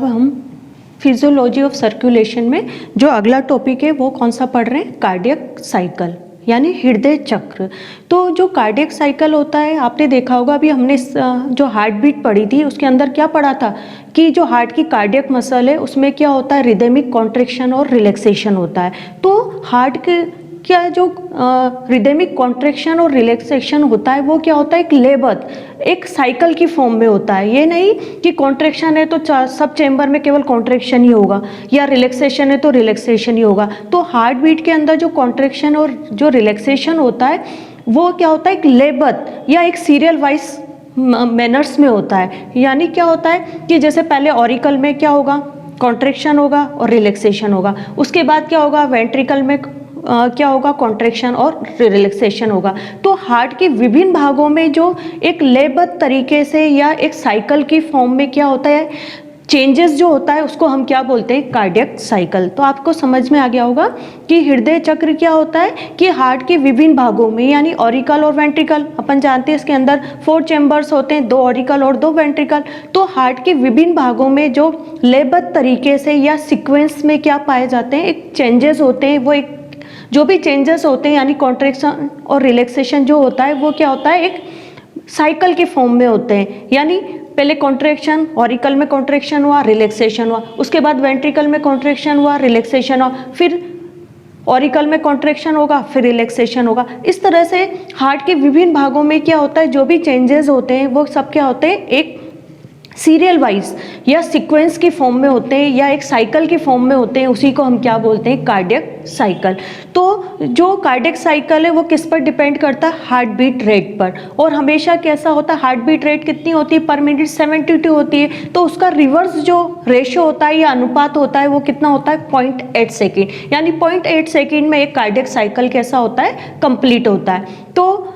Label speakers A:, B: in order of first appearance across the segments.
A: अब हम physiology of circulation में जो अगला टॉपिक है वो कौन सा पढ़ रहे हैं, कार्डियक साइकिल यानी हृदय चक्र। तो जो कार्डियक साइकिल होता है, आपने देखा होगा अभी हमने जो हार्ट बीट पढ़ी थी उसके अंदर क्या पढ़ा था कि जो हार्ट की कार्डियक मसल है उसमें क्या होता है, रिदमिक कॉन्ट्रैक्शन और रिलैक्सेशन होता है। तो हार्ट के क्या जो रिदमिक कॉन्ट्रैक्शन और रिलैक्सेशन होता है वो क्या होता है, एक लेबत, एक साइकिल की फॉर्म में होता है। ये नहीं कि कॉन्ट्रैक्शन है तो सब चैम्बर में केवल कॉन्ट्रैक्शन ही होगा या रिलैक्सेशन है तो रिलैक्सेशन ही होगा। तो हार्ट बीट के अंदर जो कॉन्ट्रैक्शन और जो रिलैक्सेशन होता है वो क्या होता है, एक लेबत या एक सीरियल वाइज मैनर्स में होता है। यानी क्या होता है कि जैसे पहले ऑरिकल में क्या होगा, कॉन्ट्रैक्शन होगा और रिलैक्सेशन होगा, उसके बाद क्या होगा, वेंट्रिकल में क्या होगा, कॉन्ट्रैक्शन और रिलैक्सेशन होगा। तो हार्ट के विभिन्न भागों में जो एक लेबद्ध तरीके से या एक साइकिल की फॉर्म में क्या होता है, चेंजेस जो होता है उसको हम क्या बोलते हैं, कार्डियक साइकिल। तो आपको समझ में आ गया होगा कि हृदय चक्र क्या होता है कि हार्ट के विभिन्न भागों में यानी ऑरिकल और वेंट्रिकल, अपन जानते हैं इसके अंदर 4 चैम्बर्स होते हैं, 2 ऑरिकल और 2 वेंट्रिकल। तो हार्ट के विभिन्न भागों में जो लेबद्ध तरीके से या सीक्वेंस में क्या पाए जाते हैं, एक चेंजेस होते हैं। वो एक जो भी चेंजेस होते हैं यानी कॉन्ट्रैक्शन और रिलैक्सेशन जो होता है वो क्या होता है, एक साइकिल के फॉर्म में होते हैं। यानी पहले कॉन्ट्रैक्शन, ऑरिकल में कॉन्ट्रैक्शन हुआ, रिलैक्सेशन हुआ, उसके बाद वेंट्रिकल में कॉन्ट्रैक्शन हुआ, रिलैक्सेशन हुआ, फिर ऑरिकल में कॉन्ट्रैक्शन होगा, फिर रिलैक्सेशन होगा। इस तरह से हार्ट के विभिन्न भागों में क्या होता है, जो भी चेंजेस होते हैं वो सब क्या होते हैं, एक सीरियल वाइज या सीक्वेंस की फॉर्म में होते हैं या एक साइकिल की फॉर्म में होते हैं। उसी को हम क्या बोलते हैं, कार्डियक साइकिल। तो जो कार्डियक साइकिल है वो किस पर डिपेंड करता है, हार्ट बीट रेट पर। और हमेशा कैसा होता है, हार्ट बीट रेट कितनी होती है, पर मिनट 72 होती है। तो उसका रिवर्स जो रेशो होता है या अनुपात होता है वो कितना होता है, 0.8 सेकेंड। यानी 0.8 सेकेंड में एक कार्डियक साइकिल कैसा होता है, कंप्लीट होता है। तो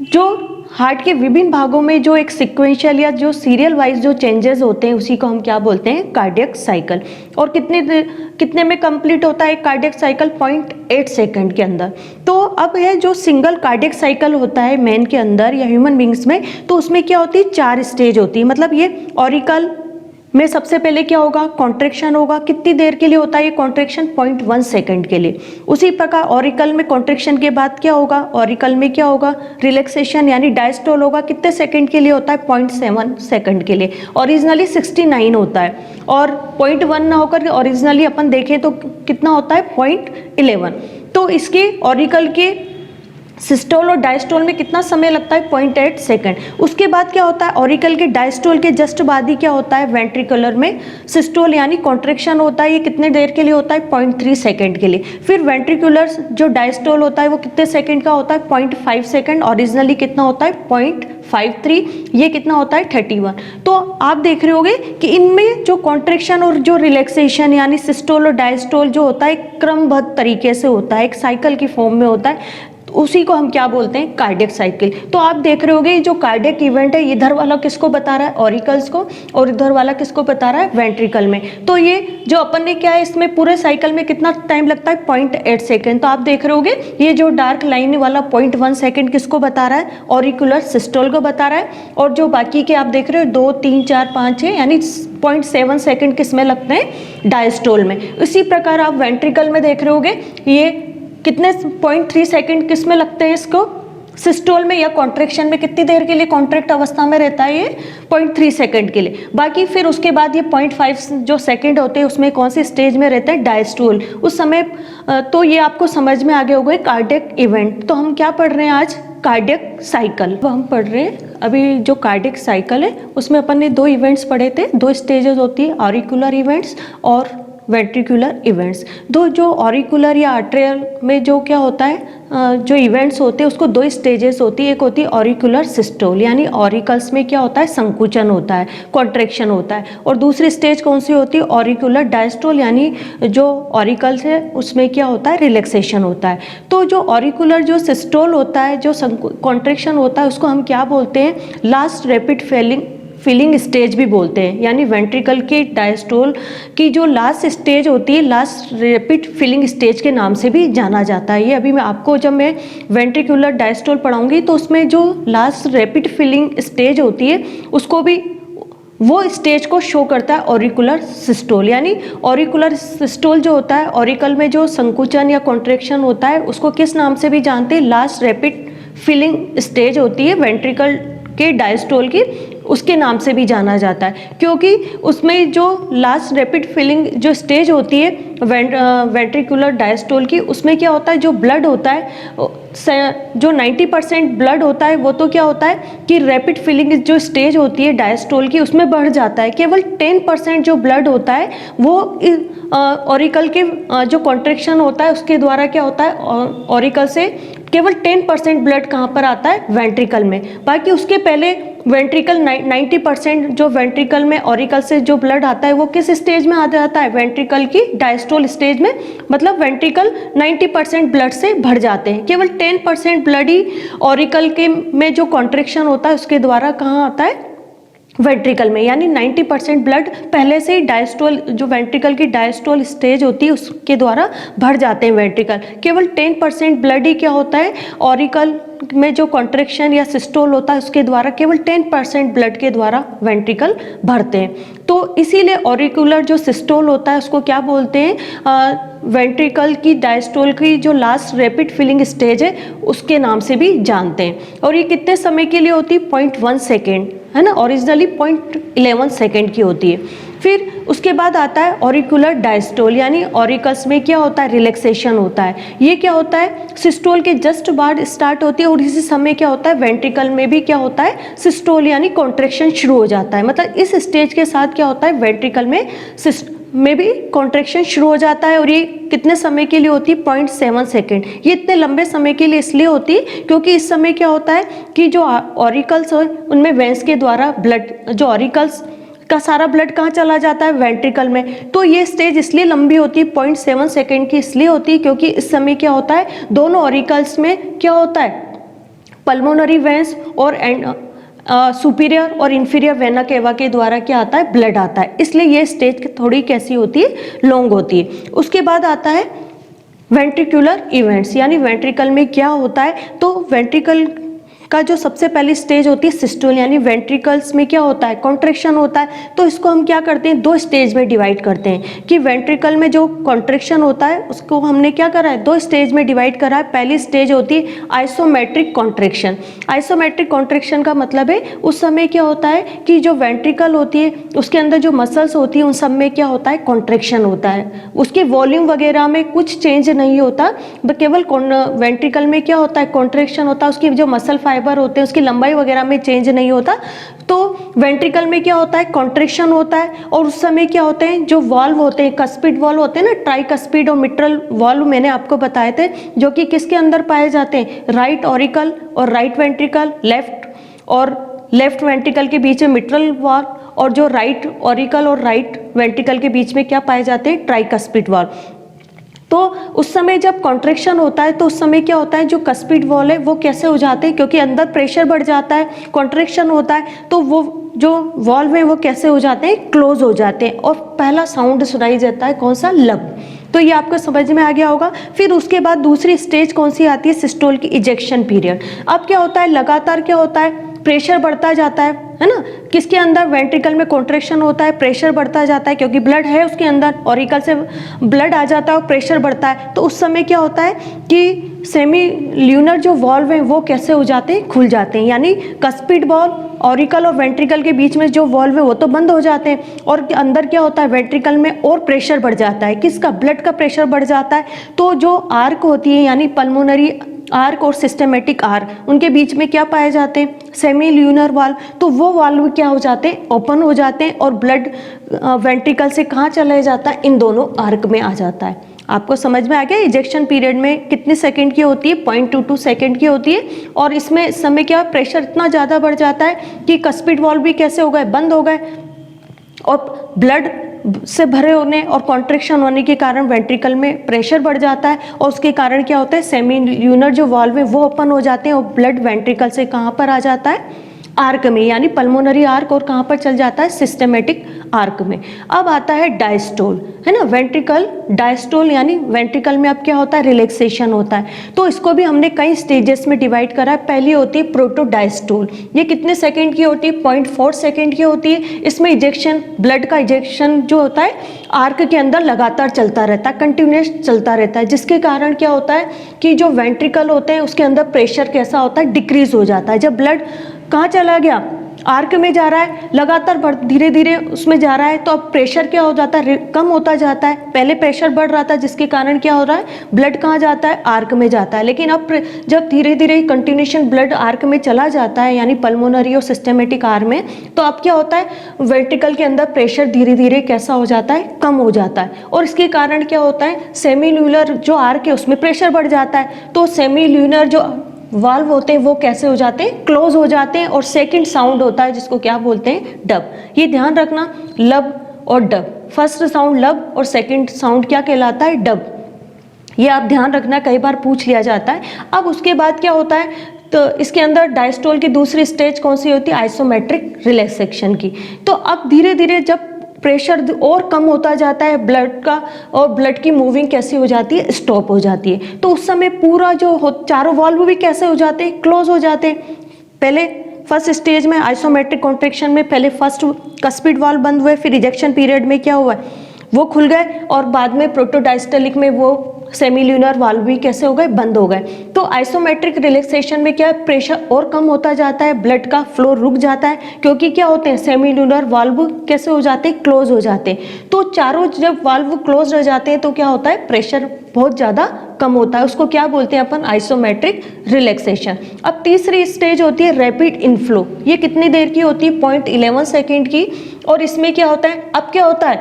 A: जो हार्ट के विभिन्न भागों में जो एक सीक्वेंशियल या जो सीरियल वाइज जो चेंजेस होते हैं उसी को हम क्या बोलते हैं, कार्डियक साइकिल। और कितने में कंप्लीट होता है एक कार्डियक साइकिल, 0.8 सेकंड के अंदर। तो अब है जो सिंगल कार्डियक साइकिल होता है मैन के अंदर या ह्यूमन बींग्स में, तो उसमें क्या होती है, 4 स्टेज होती है। मतलब ये ऑरिकल में सबसे पहले क्या होगा, कॉन्ट्रैक्शन होगा। कितनी देर के लिए होता है ये कॉन्ट्रैक्शन, 0.1 सेकंड के लिए। उसी प्रकार ऑरिकल में कॉन्ट्रैक्शन के बाद क्या होगा, ऑरिकल में क्या होगा, रिलैक्सेशन यानी डायस्टोल होगा। कितने सेकंड के लिए होता है, 0.7 सेकंड के लिए। ओरिजिनली 69 होता है और 0.1 ना होकर ओरिजिनली अपन देखें तो कितना होता है, 0.11। तो इसके ऑरिकल के सिस्टोल और डायस्टोल में कितना समय लगता है, 0.8 सेकंड। उसके बाद क्या होता है, ऑरिकल के डायस्टोल के जस्ट बाद ही क्या होता है, वेंट्रिकुलर में सिस्टोल यानी कॉन्ट्रैक्शन होता है। ये कितने देर के लिए होता है, 0.3 सेकंड के लिए। फिर वेंट्रिकुलर जो डायस्टोल होता है वो कितने सेकंड का होता है, 0.5 सेकंड। ओरिजिनली कितना होता है, 0.53। ये कितना होता है, 31। तो आप देख रहे होगे कि इनमें जो कॉन्ट्रैक्शन और जो रिलैक्सेशन यानी सिस्टोल और डायस्टोल जो होता है क्रमबद्ध तरीके से होता है, एक साइकिल की फॉर्म में होता है। उसी को हम क्या बोलते हैं, कार्डियक साइकिल। तो आप देख रहे होगे जो कार्डियक इवेंट है, इधर वाला किसको बता रहा है, ऑरिकल्स को, और इधर वाला किसको बता रहा है, वेंट्रिकल में। तो ये जो अपन ने क्या है, इसमें पूरे साइकिल में कितना टाइम लगता है, 0.8 सेकेंड। तो आप देख रहे होगे ये जो डार्क लाइन वाला 0.1 सेकेंड किसको बता रहा है, ऑरिकुलर सिस्टोल को बता रहा है। और जो बाकी के आप देख रहे हो 2, 3, 4, 5 है यानी 0.7 सेकेंड किस में लगते हैं, डायस्टोल में। इसी प्रकार आप वेंट्रिकल में देख रहे होगे ये कितने 0.3 सेकंड किस में लगते हैं, इसको सिस्टोल में या कॉन्ट्रैक्शन में कितनी देर के लिए कॉन्ट्रैक्ट अवस्था में रहता है, ये 0.3 सेकंड के लिए। बाकी फिर उसके बाद ये 0.5 जो सेकंड होते हैं उसमें कौन सी स्टेज में रहते हैं, डायस्टोल उस समय। तो ये आपको समझ में आ गया होगा कार्डियक इवेंट। तो हम क्या पढ़ रहे हैं आज, कार्डियक साइकिल। अब हम पढ़ रहे हैं अभी जो कार्डियक साइकिल है उसमें अपन ने 2 इवेंट्स पढ़े थे, 2 स्टेजेस होती है, ऑरिकुलर इवेंट्स और वेंट्रिकुलर इवेंट्स। दो जो ऑरिकुलर या आर्ट्रियल में जो क्या होता है, जो इवेंट्स होते हैं उसको 2 स्टेजेस होती है। एक होती है ऑरिकुलर सिस्टोल यानी ऑरिकल्स में क्या होता है, संकुचन होता है, कॉन्ट्रैक्शन होता है। और दूसरी स्टेज कौन सी होती है, ऑरिकुलर डायस्टोल यानी जो ऑरिकल्स है उसमें क्या होता है, रिलैक्सेशन होता है। तो जो ऑरिकुलर जो सिस्टोल होता है, जो कॉन्ट्रैक्शन होता है, उसको हम क्या बोलते हैं, लास्ट रैपिड फिलिंग स्टेज भी बोलते हैं। यानी वेंट्रिकल के डायस्टोल की जो लास्ट स्टेज होती है, लास्ट रैपिड फिलिंग स्टेज के नाम से भी जाना जाता है। ये अभी मैं आपको जब मैं वेंट्रिकुलर डायस्टोल पढ़ाऊंगी तो उसमें जो लास्ट रैपिड फिलिंग स्टेज होती है उसको भी वो स्टेज को शो करता है ऑरिकुलर सिस्टोल। यानी ऑरिकुलर सिस्टोल जो होता है, ऑरिकल में जो संकुचन या कॉन्ट्रैक्शन होता है उसको किस नाम से भी जानते हैं? लास्ट रैपिड फिलिंग स्टेज होती है वेंट्रिकल के डायस्टोल की, उसके नाम से भी जाना जाता है, क्योंकि उसमें जो लास्ट रैपिड फिलिंग जो स्टेज होती है वेंट्रिकुलर डायस्टोल की, उसमें क्या होता है, जो ब्लड होता है, जो 90% ब्लड होता है वो तो क्या होता है कि रैपिड फिलिंग जो स्टेज होती है डायस्टोल की उसमें बढ़ जाता है। केवल 10% जो ब्लड होता है वो ऑरिकल के जो कॉन्ट्रैक्शन होता है उसके द्वारा क्या होता है, ऑरिकल से केवल 10% ब्लड कहाँ पर आता है? वेंट्रिकल में। बाकी उसके पहले वेंट्रिकल 90% जो वेंट्रिकल में ऑरिकल से जो ब्लड आता है वो किस स्टेज में आ जाता है? वेंट्रिकल की डायस्टोल स्टेज में। मतलब वेंट्रिकल 90% ब्लड से भर जाते हैं, केवल 10% ब्लड ही ऑरिकल के में जो कॉन्ट्रैक्शन होता है उसके द्वारा कहाँ आता है? वेंट्रिकल में। यानी 90% ब्लड पहले से ही डायस्टोल जो वेंट्रिकल की डायस्टोल स्टेज होती है उसके द्वारा भर जाते हैं वेंट्रिकल। केवल 10% ब्लड ही क्या होता है, ऑरिकल में जो कॉन्ट्रैक्शन या सिस्टोल होता है उसके द्वारा केवल 10% ब्लड के द्वारा वेंट्रिकल भरते हैं। तो इसीलिए ऑरिकुलर जो सिस्टोल होता है उसको क्या बोलते हैं? वेंट्रिकल की डायस्टोल की जो लास्ट रैपिड फिलिंग स्टेज है उसके नाम से भी जानते हैं। और ये कितने समय के लिए होती है? 0.1 सेकेंड, है ना। ओरिजिनली 0.11 सेकेंड की होती है। फिर उसके बाद आता है ऑरिकुलर डायस्टोल, यानी ऑरिकल्स में क्या होता है? रिलैक्सेशन होता है। ये क्या होता है? सिस्टोल के जस्ट बाद स्टार्ट होती है और इसी समय क्या होता है? वेंट्रिकल में भी क्या होता है? सिस्टोल यानी कॉन्ट्रैक्शन शुरू हो जाता है। मतलब इस स्टेज के साथ क्या होता है? वेंट्रिकल में भी कॉन्ट्रैक्शन शुरू हो जाता है। और ये कितने समय के लिए होती है? 0.7 सेकेंड। ये इतने लंबे समय के लिए इसलिए होती है क्योंकि इस समय क्या होता है कि जो ऑरिकल्स है उनमें वेंस के द्वारा ब्लड, जो ऑरिकल्स का सारा ब्लड कहाँ चला जाता है? वेंट्रिकल में। तो ये स्टेज इसलिए लंबी होती है, 0.7 सेकेंड की इसलिए होती है क्योंकि इस समय क्या होता है, दोनों ऑरिकल्स में क्या होता है? पल्मोनरी वेंस और सुपीरियर और इंफीरियर वेना केवा के द्वारा क्या आता है? ब्लड आता है। इसलिए ये स्टेज थोड़ी कैसी होती है? लॉन्ग होती है। उसके बाद आता है वेंट्रिकुलर इवेंट्स, यानी वेंट्रिकल में क्या होता है? तो वेंट्रिकल का जो सबसे पहली स्टेज होती है सिस्टोल, यानी वेंट्रिकल्स में क्या होता है? कॉन्ट्रैक्शन होता है। तो इसको हम क्या करते हैं? दो स्टेज में डिवाइड करते हैं कि वेंट्रिकल में जो कॉन्ट्रैक्शन होता है उसको हमने क्या करा है? दो स्टेज में डिवाइड करा है। पहली स्टेज होती है आइसोमेट्रिक कॉन्ट्रैक्शन। आइसोमेट्रिक कॉन्ट्रैक्शन का मतलब है उस समय क्या होता है कि जो वेंट्रिकल होती है उसके अंदर जो मसल्स होती है उन सब में क्या होता है? कॉन्ट्रैक्शन होता है। उसके वॉल्यूम वगैरह में कुछ चेंज नहीं होता, केवल वेंट्रिकल में क्या होता है? कॉन्ट्रैक्शन होता है। उसकी जो मसल फाइबर होते हैं उसकी लंबाई वगैरह में चेंज नहीं होता। तो वेंट्रिकल में क्या होता है? कॉन्ट्रैक्शन होता है। और उस समय क्या होते हैं? जो वाल्व होते हैं, कस्पिड वाल्व होते हैं ना, ट्राइकस्पिड और मिट्रल वाल्व मैंने आपको बताए थे, जो कि किसके अंदर पाए जाते हैं? राइट ऑरिकल और राइट वेंट्रिकल, लेफ्ट वेंट्रिकल के बीच में मिट्रल वाल्व, और जो राइट ऑरिकल और राइट वेंट्रिकल के बीच में क्या पाए जाते हैं? Tricuspid valve. तो उस समय जब कॉन्ट्रैक्शन होता है तो उस समय क्या होता है? जो कस्पिड वॉल है वो कैसे हो जाते हैं? क्योंकि अंदर प्रेशर बढ़ जाता है, कॉन्ट्रैक्शन होता है, तो वो जो वॉल्व है वो कैसे हो जाते हैं? क्लोज हो जाते हैं। और पहला साउंड सुनाई देता है कौन सा? लब। तो ये आपको समझ में आ गया होगा। फिर उसके बाद दूसरी स्टेज कौन सी आती है? सिस्टोल की इजेक्शन पीरियड। अब क्या होता है? लगातार क्या होता है? प्रेशर बढ़ता जाता है ना। किसके अंदर? वेंट्रिकल में कॉन्ट्रैक्शन होता है, प्रेशर बढ़ता जाता है क्योंकि ब्लड है उसके अंदर, ऑरिकल से ब्लड आ जाता है और प्रेशर बढ़ता है। तो उस समय क्या होता है कि सेमी ल्यूनर जो वॉल्व है वो कैसे हो जाते हैं? खुल जाते हैं। यानी कस्पिड वॉल्व, ऑरिकल और वेंट्रिकल के बीच में जो वॉल्व है वो तो बंद हो जाते हैं, और अंदर क्या होता है? वेंट्रिकल में और प्रेशर बढ़ जाता है। किसका? ब्लड का प्रेशर बढ़ जाता है। तो जो आर्क होती है, यानी पल्मोनरी आर्क और सिस्टेमेटिक आर्क, उनके बीच में क्या पाए जाते हैं? Semi lunar valve. तो वो वाल्व क्या हो जाते हैं? ओपन हो जाते हैं और ब्लड वेंट्रिकल से कहाँ चला जाता है? इन दोनों आर्क में आ जाता है। आपको समझ में आ गया? इजेक्शन पीरियड में कितने सेकंड की होती है? 0.22 सेकंड की होती है। और इसमें इस समय क्या प्रेशर इतना ज़्यादा बढ़ जाता है कि कस्पिड वाल्व भी कैसे हो गए? बंद हो गए, और ब्लड से भरे होने और कॉन्ट्रैक्शन होने के कारण वेंट्रिकल में प्रेशर बढ़ जाता है, और उसके कारण क्या होता है? सेमी ल्यूनर जो वाल्व है वो ओपन हो जाते हैं और ब्लड वेंट्रिकल से कहाँ पर आ जाता है? आर्क में, यानी पल्मोनरी आर्क, और कहाँ पर चल जाता है, सिस्टेमेटिक आर्क में। अब आता है डायस्टोल, है ना, वेंट्रिकल डायस्टोल, यानी वेंट्रिकल में अब क्या होता है, रिलैक्सेशन होता है। तो इसको भी हमने कई स्टेजेस में डिवाइड करा है। पहली होती है प्रोटोडायस्टोल, ये कितने सेकंड की होती है, 0.4 सेकंड की होती है। इसमें इजेक्शन, ब्लड का इजेक्शन जो होता है आर्क के अंदर लगातार चलता रहता है, कंटिन्यूस चलता रहता है, जिसके कारण क्या होता है कि जो वेंट्रिकल होते हैं उसके अंदर प्रेशर कैसा होता है, डिक्रीज हो जाता है। जब ब्लड कहाँ चला गया, आर्क में जा रहा है, लगातार धीरे धीरे उसमें जा रहा है, तो अब प्रेशर क्या हो जाता है, कम होता जाता है। पहले प्रेशर बढ़ रहा था, जिसके कारण क्या हो रहा है, ब्लड कहाँ जाता है, आर्क में जाता है। लेकिन अब जब धीरे धीरे कंटिन्यूशन ब्लड आर्क में चला जाता है, यानी पल्मोनरी और सिस्टेमेटिक आर्क में, तो अब क्या होता है, वेंट्रिकल के अंदर प्रेशर धीरे धीरे कैसा हो जाता है, कम हो जाता है। और इसके कारण क्या होता है, सेमील्यूनर जो आर्क है उसमें प्रेशर बढ़ जाता है, तो सेमील्यूनर जो वाल्व होते हैं वो कैसे हो जाते हैं, क्लोज हो जाते हैं। और सेकंड साउंड होता है जिसको क्या बोलते हैं, डब। ये ध्यान रखना, लब और डब, फर्स्ट साउंड लब और सेकंड साउंड क्या कहलाता है, डब। ये आप ध्यान रखना, कई बार पूछ लिया जाता है। अब उसके बाद क्या होता है, तो इसके अंदर डायस्टोल की दूसरी स्टेज कौन सी होती है, आइसोमेट्रिक रिलैक्सेशन की। तो अब धीरे धीरे जब प्रेशर और कम होता जाता है ब्लड का, और ब्लड की मूविंग कैसी हो जाती है, स्टॉप हो जाती है। तो उस समय पूरा जो चारों वाल्व भी कैसे हो जाते हैं, क्लोज हो जाते हैं। पहले फर्स्ट स्टेज में आइसोमेट्रिक कॉन्ट्रैक्शन में पहले फर्स्ट कस्पिड वाल्व बंद हुए, फिर इजेक्शन पीरियड में क्या हुआ, वो खुल गए, और बाद में प्रोटोडायस्टोलिक में वो सेमील्यूनर वाल्व भी कैसे हो गए, बंद हो गए। तो आइसोमेट्रिक रिलैक्सेशन में क्या है, प्रेशर और कम होता जाता है, ब्लड का फ्लो रुक जाता है, क्योंकि क्या होते हैं, सेमील्यूनर वाल्व कैसे हो जाते हैं, क्लोज हो जाते हैं। तो चारों जब वाल्व क्लोज रह जाते हैं तो क्या होता है, प्रेशर बहुत ज़्यादा कम होता है, उसको क्या बोलते हैं अपन, आइसोमेट्रिक रिलैक्सेशन। अब तीसरी स्टेज होती है रैपिड इनफ्लो, ये कितनी देर की होती है, 0.11 सेकेंड की। और इसमें क्या होता है, अब क्या होता है,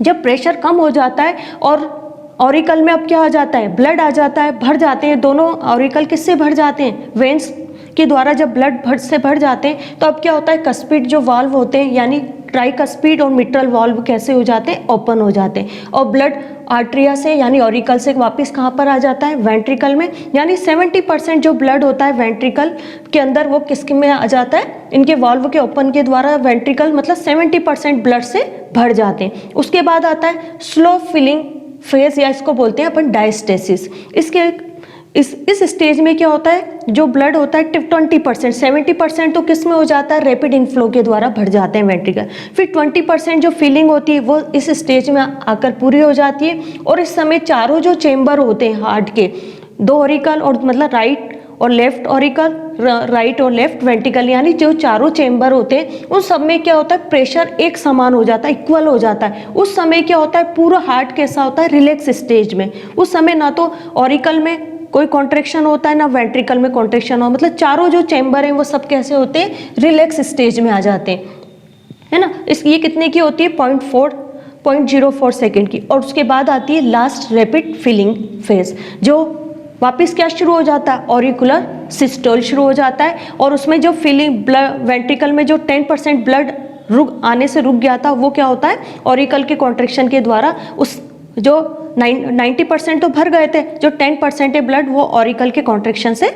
A: जब प्रेशर कम हो जाता है और ऑरिकल में अब क्या आ जाता है, ब्लड आ जाता है, भर जाते हैं दोनों ऑरिकल, किससे भर जाते हैं, वेन्स के द्वारा जब ब्लड से भर जाते हैं, तो अब क्या होता है, कस्पिड जो वाल्व होते हैं, यानी ट्राइकस्पिड और मिट्रल वाल्व कैसे हो जाते हैं, ओपन हो जाते हैं, और ब्लड आर्ट्रिया से यानी ऑरिकल से वापस कहाँ पर आ जाता है, वेंट्रिकल में। यानी 70% जो ब्लड होता है वेंट्रिकल के अंदर वो किसके में आ जाता है, इनके वाल्व के ओपन के द्वारा वेंट्रिकल मतलब 70% ब्लड से भर जाते हैं। उसके बाद आता है स्लो फिलिंग फेज, या इसको बोलते हैं अपन डायस्टेसिस। इस स्टेज में क्या होता है, जो ब्लड होता है 20%, 70% तो किस में हो जाता है, रैपिड इनफ्लो के द्वारा भर जाते हैं वेंट्रिकल। फिर 20% जो फिलिंग होती है वो इस स्टेज में आकर पूरी हो जाती है। और इस समय चारों जो चेम्बर होते हैं हार्ट के, 2 ऑरिकल और मतलब राइट और लेफ्ट ऑरिकल, राइट और लेफ्ट वेंट्रिकल, यानी जो चारों चेम्बर होते हैं उन सब में क्या होता है, प्रेशर एक समान हो जाता है, इक्वल हो जाता है। उस समय क्या होता है, पूरा हार्ट कैसा होता है, रिलैक्स स्टेज में। उस समय ना तो ऑरिकल में कोई कॉन्ट्रैक्शन होता है ना वेंट्रिकल में कॉन्ट्रैक्शन हो, मतलब चारों जो चेम्बर हैं वो सब कैसे होते हैं, रिलैक्स स्टेज में आ जाते हैं, है ना। ये कितने की होती है, 0.04 सेकेंड की। और उसके बाद आती है लास्ट रैपिड फिलिंग फेज, जो वापस क्या शुरू हो जाता है, ऑरिकुलर सिस्टोल शुरू हो जाता है। और उसमें जो फिलिंग ब्लड वेंट्रिकल में जो 10% ब्लड आने से रुक गया था, वो क्या होता है, ऑरिकल के कॉन्ट्रैक्शन के द्वारा उस जो 90% तो भर गए थे, जो 10% है ब्लड वो ऑरिकल के कॉन्ट्रैक्शन से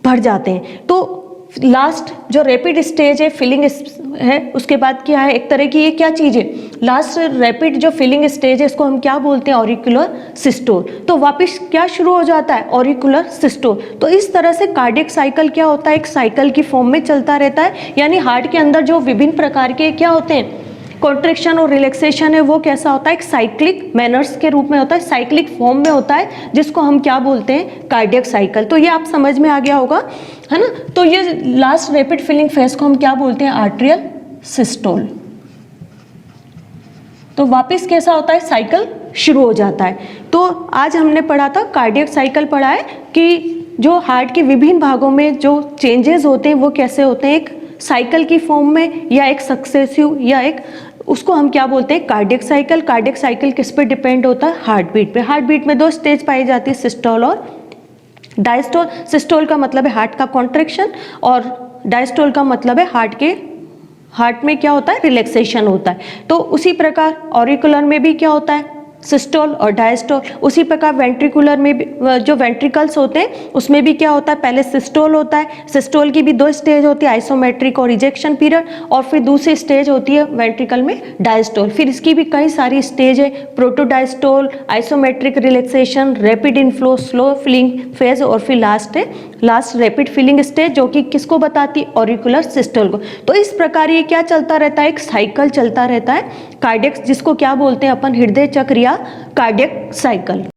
A: भर जाते हैं। तो लास्ट जो रैपिड स्टेज है फिलिंग है, उसके बाद क्या है, एक तरह की ये क्या चीज़ है, लास्ट रैपिड जो फिलिंग स्टेज है इसको हम क्या बोलते हैं, ऑरिकुलर सिस्टोल। तो वापस क्या शुरू हो जाता है, ऑरिकुलर सिस्टोल। तो इस तरह से कार्डियक साइकिल क्या होता है, एक साइकिल की फॉर्म में चलता रहता है। यानी हार्ट के अंदर जो विभिन्न प्रकार के क्या होते हैं, कॉन्ट्रैक्शन और रिलैक्सेशन है, वो कैसा होता है, एक साइक्लिक मैनर्स के रूप में होता है, साइक्लिक फॉर्म में होता है, जिसको हम क्या बोलते हैं, कार्डियक साइकिल। तो ये आप समझ में आ गया होगा, है ना। तो ये लास्ट रैपिड फिलिंग फेज को हम क्या बोलते हैं, आर्ट्रियल सिस्टोल। तो वापस कैसा होता है, साइकिल शुरू हो जाता है। तो आज हमने पढ़ा था, कार्डियक साइकिल पढ़ा है कि जो हार्ट के विभिन्न भागों में जो चेंजेस होते हैं वो कैसे होते हैं, एक साइकिल की फॉर्म में या एक सक्सेसिव या एक, उसको हम क्या बोलते हैं, कार्डियक साइकिल। कार्डियक साइकिल किस पे डिपेंड होता है, हार्ट बीट पे। हार्ट बीट में 2 स्टेज पाई जाती है, सिस्टोल और डायस्टोल। सिस्टोल का मतलब है हार्ट का कॉन्ट्रैक्शन, और डायस्टोल का मतलब है हार्ट में क्या होता है, रिलैक्सेशन होता है। तो उसी प्रकार ऑरिकुलर में भी क्या होता है, सिस्टोल और डायस्टोल। उसी प्रकार वेंट्रिकुलर में भी जो वेंट्रिकल्स होते हैं उसमें भी क्या होता है, पहले सिस्टोल होता है, सिस्टोल की भी 2 स्टेज होती है, आइसोमेट्रिक और इजेक्शन पीरियड, और फिर दूसरी स्टेज होती है वेंट्रिकल में डायस्टोल। फिर इसकी भी कई सारी स्टेज है, protodiastole, isometric relaxation, rapid inflow, slow filling phase, और फिर लास्ट रैपिड फिलिंग स्टेज, जो कि किसको बताती है, ऑरिकुलर सिस्टोल को। तो इस प्रकार ये क्या चलता रहता है, एक साइकिल चलता रहता है कार्डियक, जिसको क्या बोलते हैं अपन, हृदय चक्र या कार्डियक साइकिल।